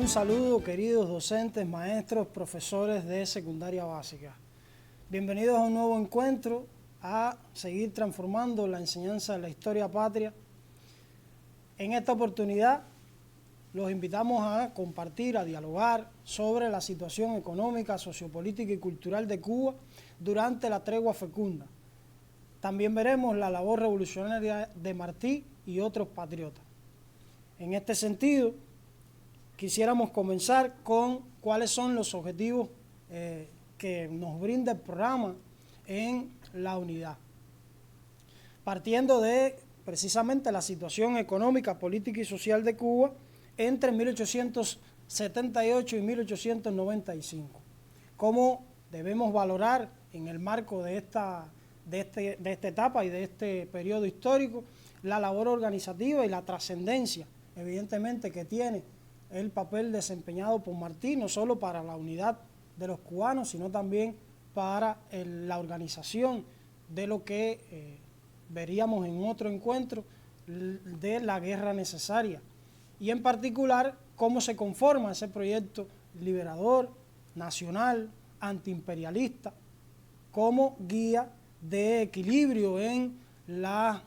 Un saludo, queridos docentes, maestros, profesores de secundaria básica. Bienvenidos a un nuevo encuentro a seguir transformando la enseñanza de la historia patria. En esta oportunidad los invitamos a compartir, a dialogar sobre la situación económica, sociopolítica y cultural de Cuba durante la tregua fecunda. También veremos la labor revolucionaria de Martí y otros patriotas. En este sentido, quisiéramos comenzar con cuáles son los objetivos que nos brinda el programa en la unidad. Partiendo de precisamente la situación económica, política y social de Cuba entre 1878 y 1895. Cómo debemos valorar en el marco de esta etapa y de este periodo histórico la labor organizativa y la trascendencia, evidentemente, que tiene el papel desempeñado por Martí, no solo para la unidad de los cubanos, sino también para la organización de lo que veríamos en otro encuentro de la guerra necesaria. Y en particular, cómo se conforma ese proyecto liberador, nacional, antiimperialista, como guía de equilibrio en las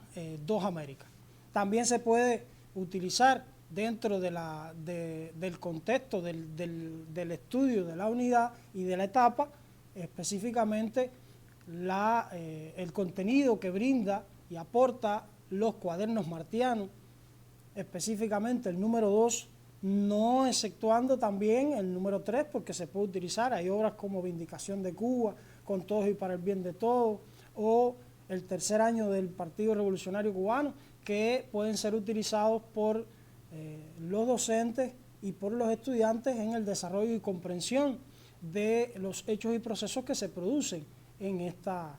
dos Américas. También se puede utilizar dentro del contexto del estudio de la unidad y de la etapa, específicamente el contenido que brinda y aporta los cuadernos martianos, específicamente el número 2, no exceptuando también el número 3, porque se puede utilizar. Hay obras como Vindicación de Cuba, Con todos y para el bien de todos, o el tercer año del Partido Revolucionario Cubano, que pueden ser utilizados por los docentes y por los estudiantes en el desarrollo y comprensión de los hechos y procesos que se producen en esta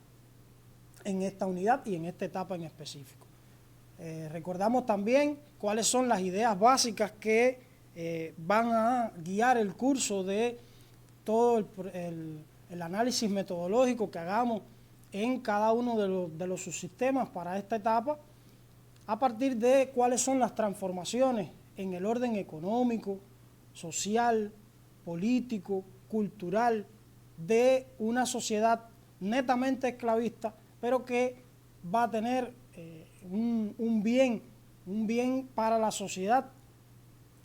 unidad y en esta etapa en específico. Recordamos también cuáles son las ideas básicas que van a guiar el curso de todo el análisis metodológico que hagamos en cada uno de los subsistemas para esta etapa, a partir de cuáles son las transformaciones en el orden económico, social, político, cultural de una sociedad netamente esclavista, pero que va a tener un bien para la sociedad,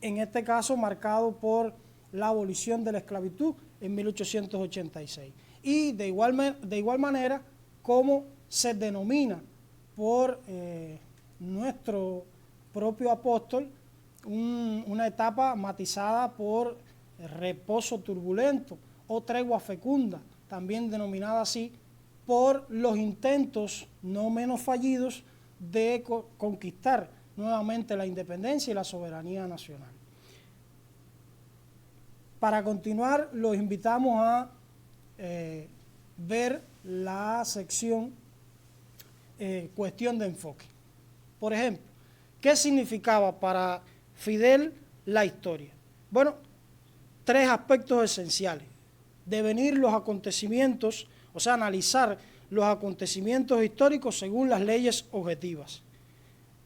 en este caso marcado por la abolición de la esclavitud en 1886. Y de igual manera, cómo se denomina por nuestro propio apóstol una etapa matizada por reposo turbulento o tregua fecunda, también denominada así, por los intentos no menos fallidos de conquistar nuevamente la independencia y la soberanía nacional. Para continuar, los invitamos a ver la sección cuestión de enfoque. Por ejemplo, ¿qué significaba para Fidel la historia? Bueno, tres aspectos esenciales: devenir los acontecimientos, o sea, analizar los acontecimientos históricos según las leyes objetivas,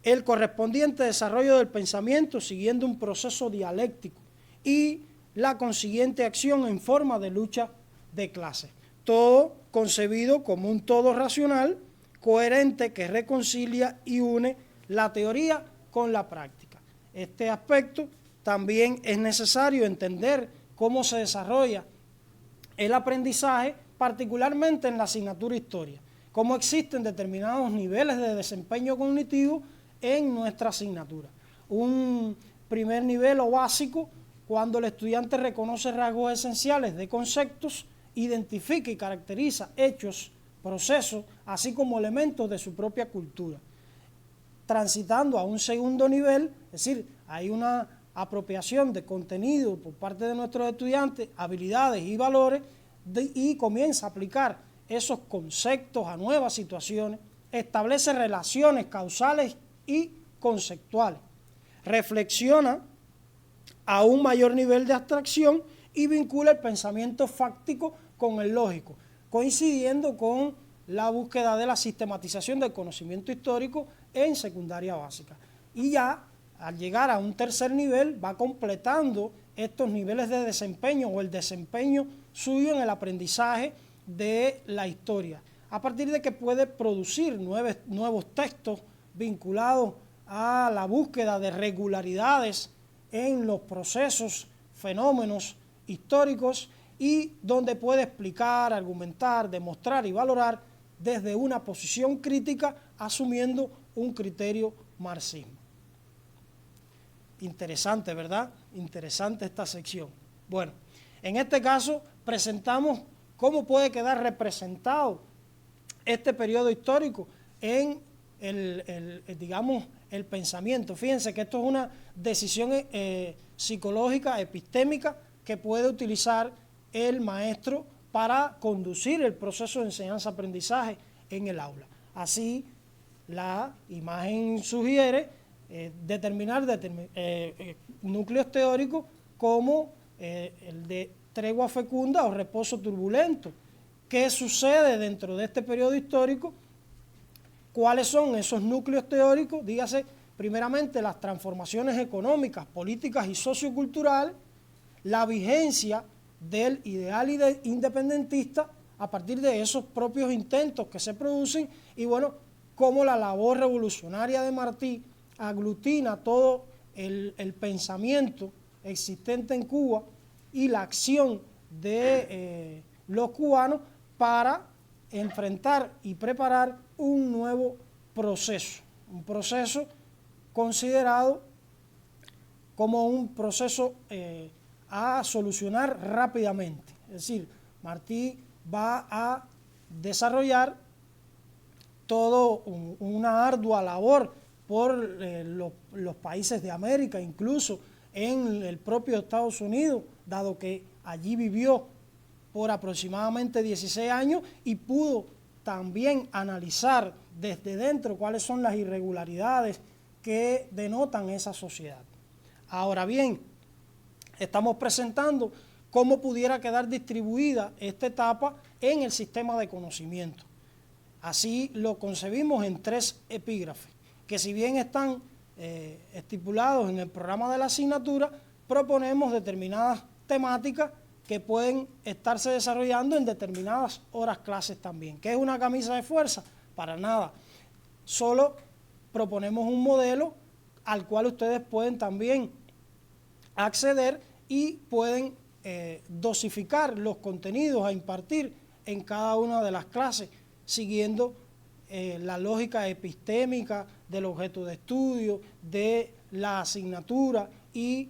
el correspondiente desarrollo del pensamiento siguiendo un proceso dialéctico y la consiguiente acción en forma de lucha de clases. Todo concebido como un todo racional, coherente, que reconcilia y une la teoría con la práctica. Este aspecto también es necesario entender cómo se desarrolla el aprendizaje, particularmente en la asignatura Historia, cómo existen determinados niveles de desempeño cognitivo en nuestra asignatura. Un primer nivel o básico, cuando el estudiante reconoce rasgos esenciales de conceptos, identifica y caracteriza hechos, procesos, así como elementos de su propia cultura. Transitando a un segundo nivel, es decir, hay una apropiación de contenido por parte de nuestros estudiantes, habilidades y valores, y comienza a aplicar esos conceptos a nuevas situaciones, establece relaciones causales y conceptuales, reflexiona a un mayor nivel de abstracción y vincula el pensamiento fáctico con el lógico, coincidiendo con la búsqueda de la sistematización del conocimiento histórico en secundaria básica. Y ya, al llegar a un tercer nivel, va completando estos niveles de desempeño o el desempeño suyo en el aprendizaje de la historia, a partir de que puede producir nuevos textos vinculados a la búsqueda de regularidades en los procesos, fenómenos históricos, y donde puede explicar, argumentar, demostrar y valorar desde una posición crítica, asumiendo un criterio marxismo. Interesante, ¿verdad? Interesante esta sección. Bueno, en este caso presentamos cómo puede quedar representado este periodo histórico en digamos, el pensamiento. Fíjense que esto es una decisión psicológica, epistémica, que puede utilizar el maestro para conducir el proceso de enseñanza-aprendizaje en el aula. Así, la imagen sugiere determinar núcleos teóricos como el de tregua fecunda o reposo turbulento. ¿Qué sucede dentro de este periodo histórico? ¿Cuáles son esos núcleos teóricos? Dígase, primeramente, las transformaciones económicas, políticas y socioculturales, la vigencia del ideal independentista a partir de esos propios intentos que se producen, y bueno, cómo la labor revolucionaria de Martí aglutina todo el pensamiento existente en Cuba y la acción de los cubanos para enfrentar y preparar un nuevo proceso, un proceso considerado como un proceso a solucionar rápidamente. Es decir, Martí va a desarrollar toda una ardua labor por los países de América, incluso en el propio Estados Unidos, dado que allí vivió por aproximadamente 16 años y pudo también analizar desde dentro cuáles son las irregularidades que denotan esa sociedad. Ahora bien, estamos presentando cómo pudiera quedar distribuida esta etapa en el sistema de conocimiento. Así lo concebimos en 3 epígrafes, que si bien están estipulados en el programa de la asignatura, proponemos determinadas temáticas que pueden estarse desarrollando en determinadas horas clases también. ¿Qué es una camisa de fuerza? Para nada. Solo proponemos un modelo al cual ustedes pueden también acceder y pueden dosificar los contenidos a impartir en cada una de las clases, siguiendo la lógica epistémica del objeto de estudio, de la asignatura y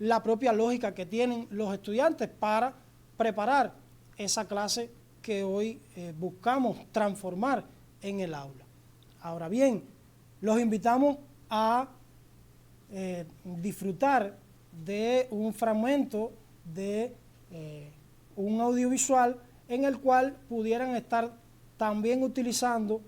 la propia lógica que tienen los estudiantes para preparar esa clase que hoy buscamos transformar en el aula. Ahora bien, los invitamos a disfrutar de un fragmento de un audiovisual en el cual pudieran estar también utilizando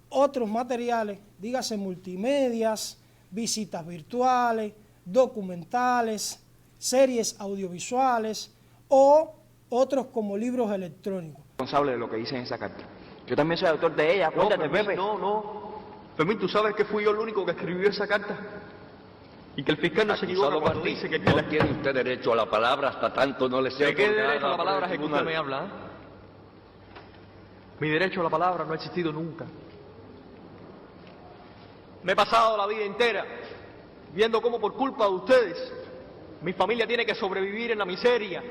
otros materiales, dígase multimedias, visitas virtuales, documentales, series audiovisuales o otros como libros electrónicos. Responsable de lo que dice en esa carta. Yo también soy autor de ella, acuérdate, no, Pepe. No. Fermín, ¿tú sabes que fui yo el único que escribió esa carta? Y que el fiscal no se equivoca cuando dice que... No tiene usted derecho a la palabra hasta tanto no le sea ¿De qué otorgada derecho a la por palabra el es que usted tribunal. me habla? Mi derecho a la palabra no ha existido nunca. Me he pasado la vida entera viendo cómo por culpa de ustedes mi familia tiene que sobrevivir en la miseria,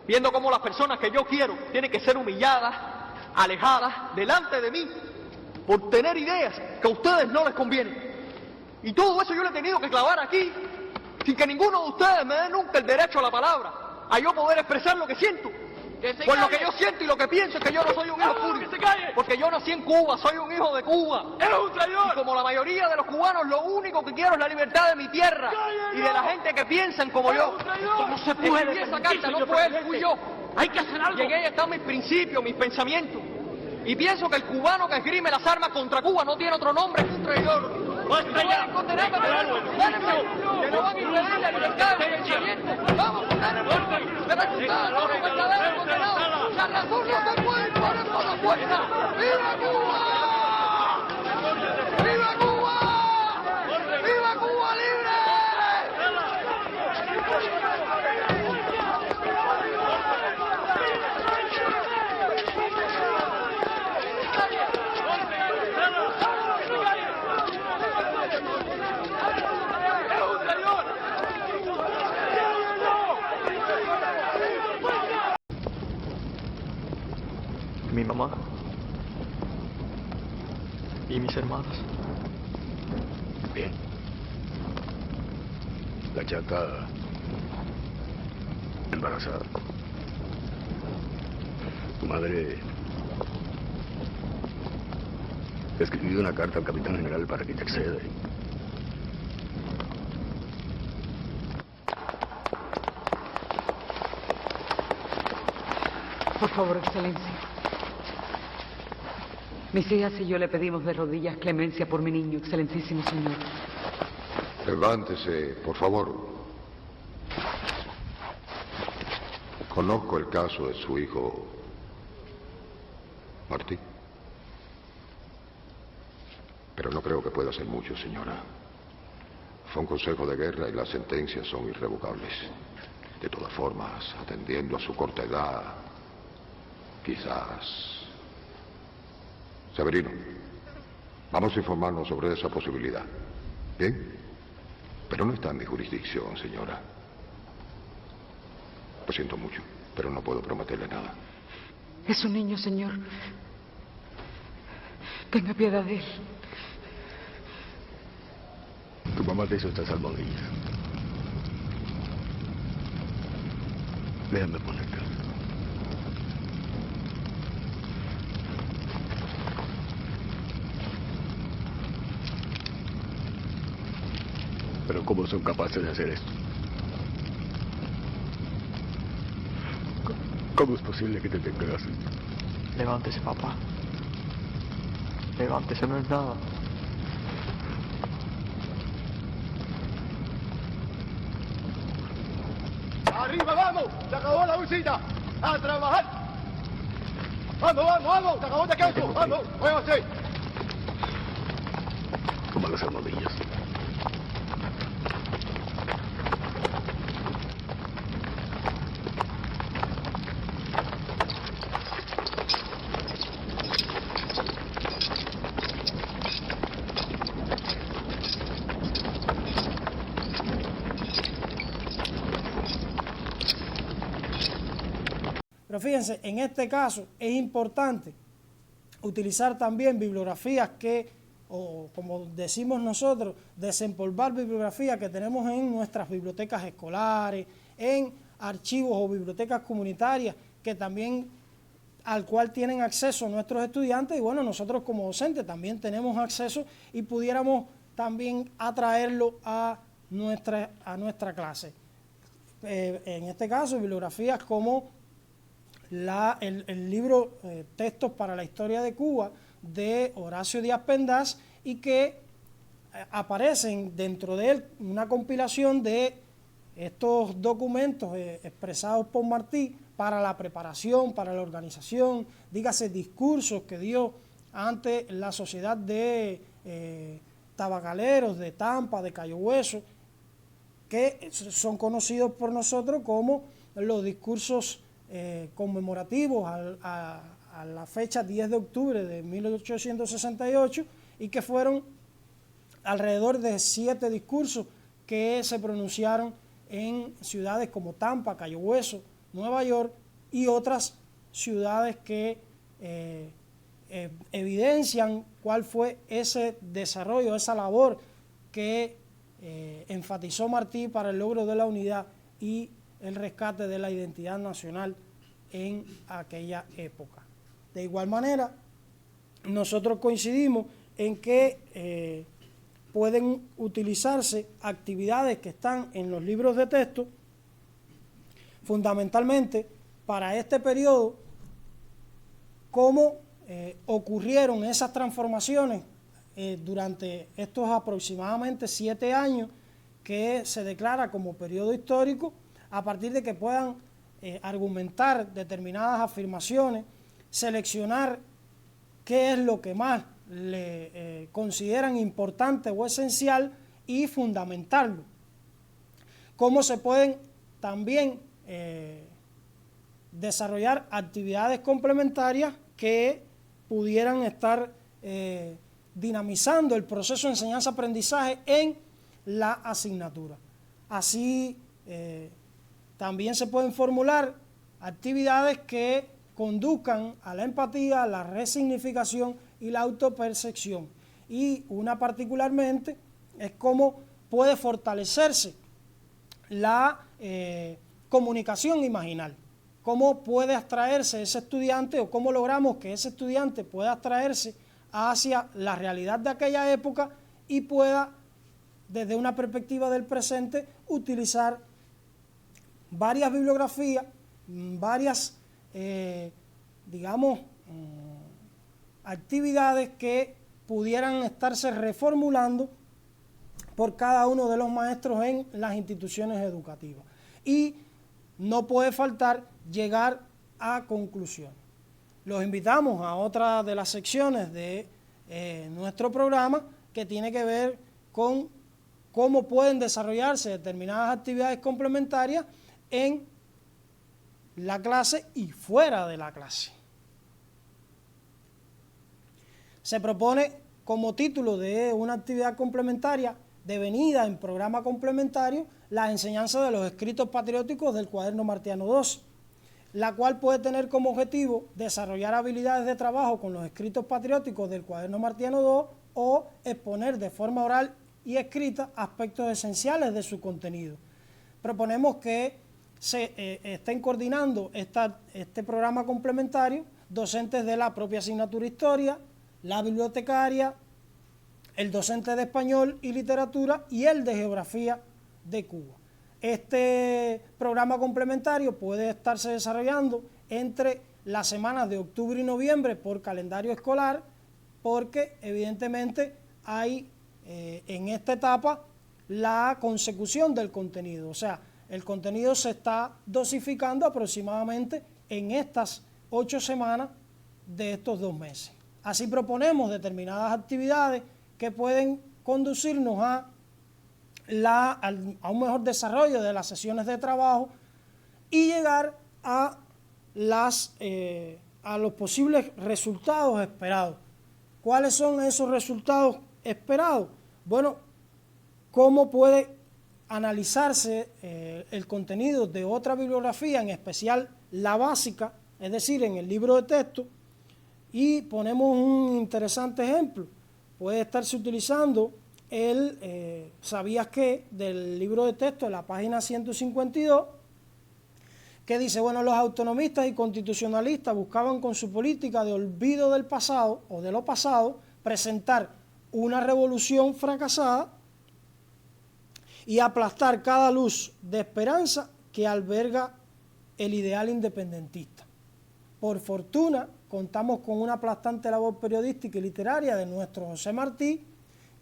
viendo cómo las personas que yo quiero tienen que ser humilladas, alejadas delante de mí por tener ideas que a ustedes no les convienen. Y todo eso yo lo he tenido que clavar aquí sin que ninguno de ustedes me dé nunca el derecho a la palabra, a yo poder expresar lo que siento. Pues lo que yo siento y lo que pienso es que yo no soy un hijo puro, porque yo nací en Cuba, soy un hijo de Cuba. ¡Eres un traidor! Y como la mayoría de los cubanos, lo único que quiero es la libertad de mi tierra y de la gente que piensan como yo. No se puede. Escribí esa carta, no fue él, fui yo. Hay que hacer algo. Y en ella están mis principios, mis pensamientos. Y pienso que el cubano que esgrime las armas contra Cuba no tiene otro nombre que un traidor. ¡Basta ya! ¡Condenadme! ¡Que no van a impedir la libertad de pensamiento! ¡Vamos, condenadme! ¡Pero ustedes son los verdaderos condenados! ¡La razón no se puede imponer por la fuerza! ¡Viva Cuba! ¡Viva Cuba! ¡Viva Cuba libre! mi mamá y mis hermanas. Bien. La chata embarazada. Tu madre escribió una carta al capitán general para que interceda. Por favor, Excelencia. Mis hijas y yo le pedimos de rodillas clemencia por mi niño, Excelentísimo Señor. Levántese, por favor. Conozco el caso de su hijo, Martí. Pero no creo que pueda hacer mucho, señora. Fue un consejo de guerra y las sentencias son irrevocables. De todas formas, atendiendo a su corta edad, quizás... Severino, vamos a informarnos sobre esa posibilidad. ¿Bien? Pero no está en mi jurisdicción, señora. Lo siento mucho, pero no puedo prometerle nada. Es un niño, señor. Tenga piedad de él. Tu mamá te hizo estas almohadillas. Déjame ponértela. Pero ¿cómo son capaces de hacer esto? ¿Cómo es posible que te tengas? Levántese, papá. Levántese, no es nada. ¡Arriba, vamos! ¡Se acabó la visita! ¡A trabajar! ¡Vamos, vamos, vamos! ¡Se acabó de queso! ¡Vamos! ¡Muévase! Toma las almohadillas. Pero fíjense, en este caso es importante utilizar también bibliografías que, o como decimos nosotros, desempolvar bibliografías que tenemos en nuestras bibliotecas escolares, en archivos o bibliotecas comunitarias, que también al cual tienen acceso nuestros estudiantes, y bueno, nosotros como docentes también tenemos acceso y pudiéramos también atraerlo a nuestra clase. En este caso, bibliografías como el libro Textos para la Historia de Cuba de Horacio Díaz Pendaz, y que aparecen dentro de él una compilación de estos documentos expresados por Martí para la preparación, para la organización, dígase discursos que dio ante la sociedad de tabacaleros de Tampa, de Cayo Hueso, que son conocidos por nosotros como los discursos conmemorativos a la fecha 10 de octubre de 1868, y que fueron alrededor de 7 discursos que se pronunciaron en ciudades como Tampa, Cayo Hueso, Nueva York y otras ciudades que evidencian cuál fue ese desarrollo, esa labor que enfatizó Martí para el logro de la unidad y el rescate de la identidad nacional en aquella época. De igual manera, nosotros coincidimos en que pueden utilizarse actividades que están en los libros de texto, fundamentalmente para este periodo, cómo ocurrieron esas transformaciones durante estos aproximadamente 7 años que se declara como periodo histórico, a partir de que puedan argumentar determinadas afirmaciones, seleccionar qué es lo que más le consideran importante o esencial y fundamentarlo. Cómo se pueden también desarrollar actividades complementarias que pudieran estar dinamizando el proceso de enseñanza-aprendizaje en la asignatura. Así también se pueden formular actividades que conduzcan a la empatía, la resignificación y la autopercepción. Y una particularmente es cómo puede fortalecerse la comunicación imaginal, cómo puede abstraerse ese estudiante o cómo logramos que ese estudiante pueda abstraerse hacia la realidad de aquella época y pueda, desde una perspectiva del presente, utilizar varias bibliografías, varias, digamos, actividades que pudieran estarse reformulando por cada uno de los maestros en las instituciones educativas. Y no puede faltar llegar a conclusiones. Los invitamos a otra de las secciones de nuestro programa que tiene que ver con cómo pueden desarrollarse determinadas actividades complementarias en la clase y fuera de la clase. Se propone como título de una actividad complementaria devenida en programa complementario la enseñanza de los escritos patrióticos del cuaderno Martiano II, la cual puede tener como objetivo desarrollar habilidades de trabajo con los escritos patrióticos del cuaderno Martiano II o exponer de forma oral y escrita aspectos esenciales de su contenido. Proponemos que se estén coordinando este programa complementario docentes de la propia asignatura Historia, la bibliotecaria, el docente de Español y Literatura y el de Geografía de Cuba. Este programa complementario puede estarse desarrollando entre las semanas de octubre y noviembre por calendario escolar, porque evidentemente hay en esta etapa la consecución del contenido, o sea, el contenido se está dosificando aproximadamente en estas 8 semanas de estos 2 meses. Así proponemos determinadas actividades que pueden conducirnos a un mejor desarrollo de las sesiones de trabajo y llegar a los posibles resultados esperados. ¿Cuáles son esos resultados esperados? Bueno, ¿cómo puede analizarse el contenido de otra bibliografía, en especial la básica, es decir, en el libro de texto? Y ponemos un interesante ejemplo. Puede estarse utilizando el ¿sabías qué? Del libro de texto de la página 152, que dice, bueno, los autonomistas y constitucionalistas buscaban con su política de olvido del pasado o de lo pasado presentar una revolución fracasada y aplastar cada luz de esperanza que alberga el ideal independentista. Por fortuna, contamos con una aplastante labor periodística y literaria de nuestro José Martí,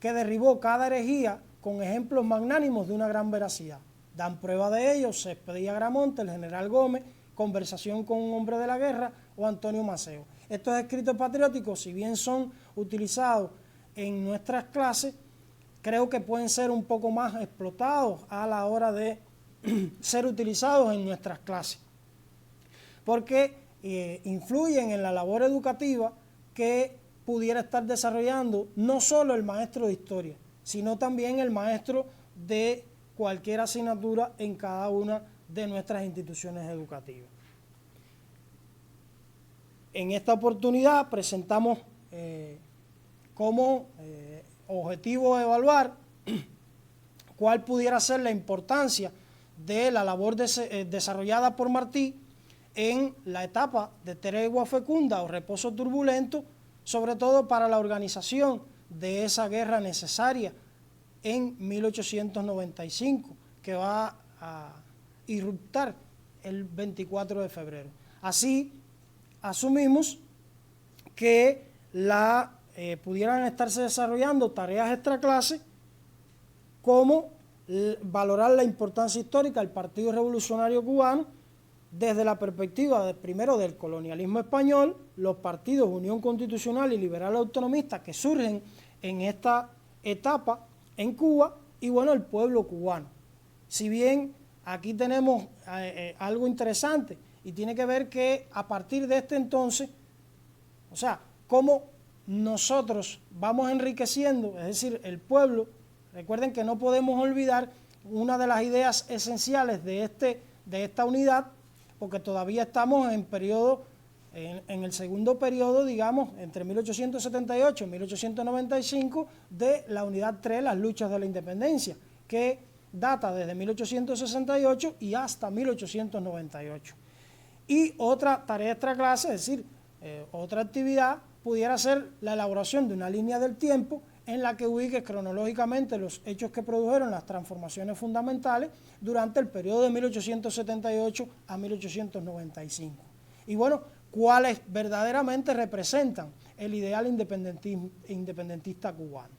que derribó cada herejía con ejemplos magnánimos de una gran veracidad. Dan prueba de ello Céspedes y Agramonte, el general Gómez, Conversación con un hombre de la guerra o Antonio Maceo. Estos escritos patrióticos, si bien son utilizados en nuestras clases, creo que pueden ser un poco más explotados a la hora de ser utilizados en nuestras clases, porque influyen en la labor educativa que pudiera estar desarrollando no solo el maestro de historia, sino también el maestro de cualquier asignatura en cada una de nuestras instituciones educativas. En esta oportunidad presentamos como objetivo evaluar cuál pudiera ser la importancia de la labor desarrollada por Martí en la etapa de tregua fecunda o reposo turbulento, sobre todo para la organización de esa guerra necesaria en 1895, que va a irruptar el 24 de febrero. Así, asumimos que pudieran estarse desarrollando tareas extraclase como valorar la importancia histórica del Partido Revolucionario Cubano desde la perspectiva primero del colonialismo español, los partidos Unión Constitucional y Liberal Autonomista que surgen en esta etapa en Cuba y bueno, el pueblo cubano. Si bien aquí tenemos algo interesante y tiene que ver que a partir de este entonces, o sea, cómo nosotros vamos enriqueciendo, es decir, el pueblo. Recuerden que no podemos olvidar una de las ideas esenciales de esta unidad, porque todavía estamos en periodo en el segundo periodo, digamos, entre 1878 y 1895, de la Unidad 3, las luchas de la independencia, que data desde 1868 y hasta 1898. Y otra tarea extra clase, es decir, otra actividad, pudiera ser la elaboración de una línea del tiempo en la que ubique cronológicamente los hechos que produjeron las transformaciones fundamentales durante el periodo de 1878 a 1895. Y bueno, cuáles verdaderamente representan el ideal independentista cubano.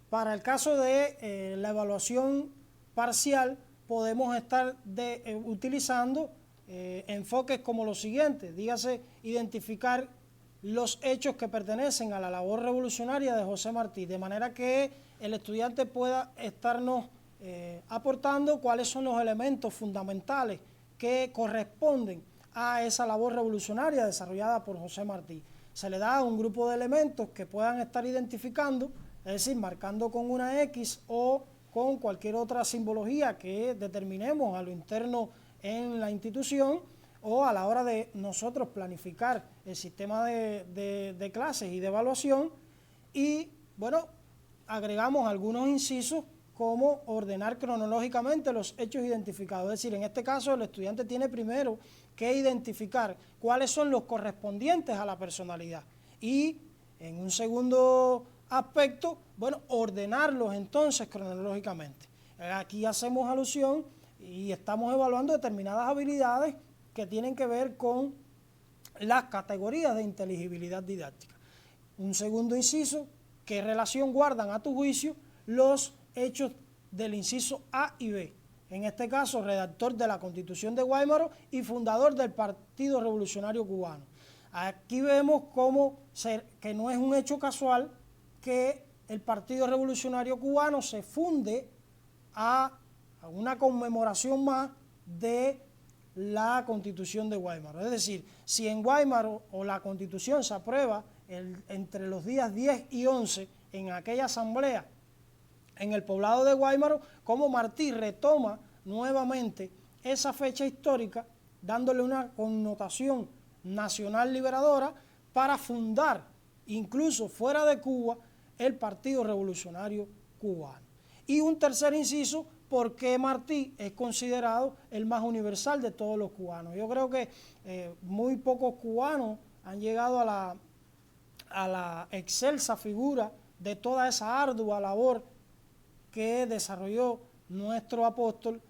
Para el caso de la evaluación parcial, podemos estar utilizando enfoques como los siguientes, dígase, identificar los hechos que pertenecen a la labor revolucionaria de José Martí, de manera que el estudiante pueda estarnos aportando cuáles son los elementos fundamentales que corresponden a esa labor revolucionaria desarrollada por José Martí. Se le da un grupo de elementos que puedan estar identificando, es decir, marcando con una X o con cualquier otra simbología que determinemos a lo interno en la institución, o a la hora de nosotros planificar el sistema de clases y de evaluación. Y bueno, agregamos algunos incisos como ordenar cronológicamente los hechos identificados. Es decir, en este caso el estudiante tiene primero que identificar cuáles son los correspondientes a la personalidad y en un segundo aspecto, bueno, ordenarlos entonces cronológicamente. Aquí hacemos alusión y estamos evaluando determinadas habilidades que tienen que ver con las categorías de inteligibilidad didáctica. Un segundo inciso, ¿qué relación guardan a tu juicio los hechos del inciso A y B? En este caso, redactor de la Constitución de Guaymaro y fundador del Partido Revolucionario Cubano. Aquí vemos que no es un hecho casual que el Partido Revolucionario Cubano se funde a una conmemoración más de la Constitución de Guaymaro. Es decir, si en Guaymaro o la Constitución se aprueba entre los días 10 y 11 en aquella asamblea en el poblado de Guaymaro, como Martí retoma nuevamente esa fecha histórica, dándole una connotación nacional liberadora para fundar, incluso fuera de Cuba, el Partido Revolucionario Cubano. Y un tercer inciso, ¿por qué Martí es considerado el más universal de todos los cubanos? Yo creo que muy pocos cubanos han llegado a la excelsa figura de toda esa ardua labor que desarrolló nuestro apóstol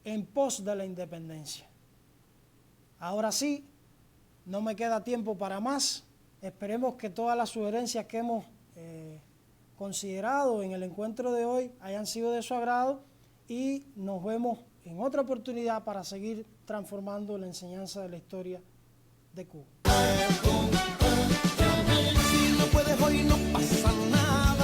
en pos de la independencia. Ahora sí, no me queda tiempo para más. Esperemos que todas las sugerencias que hemos considerado en el encuentro de hoy hayan sido de su agrado y nos vemos en otra oportunidad para seguir transformando la enseñanza de la historia de Cuba. Si no puedes hoy no pasa nada.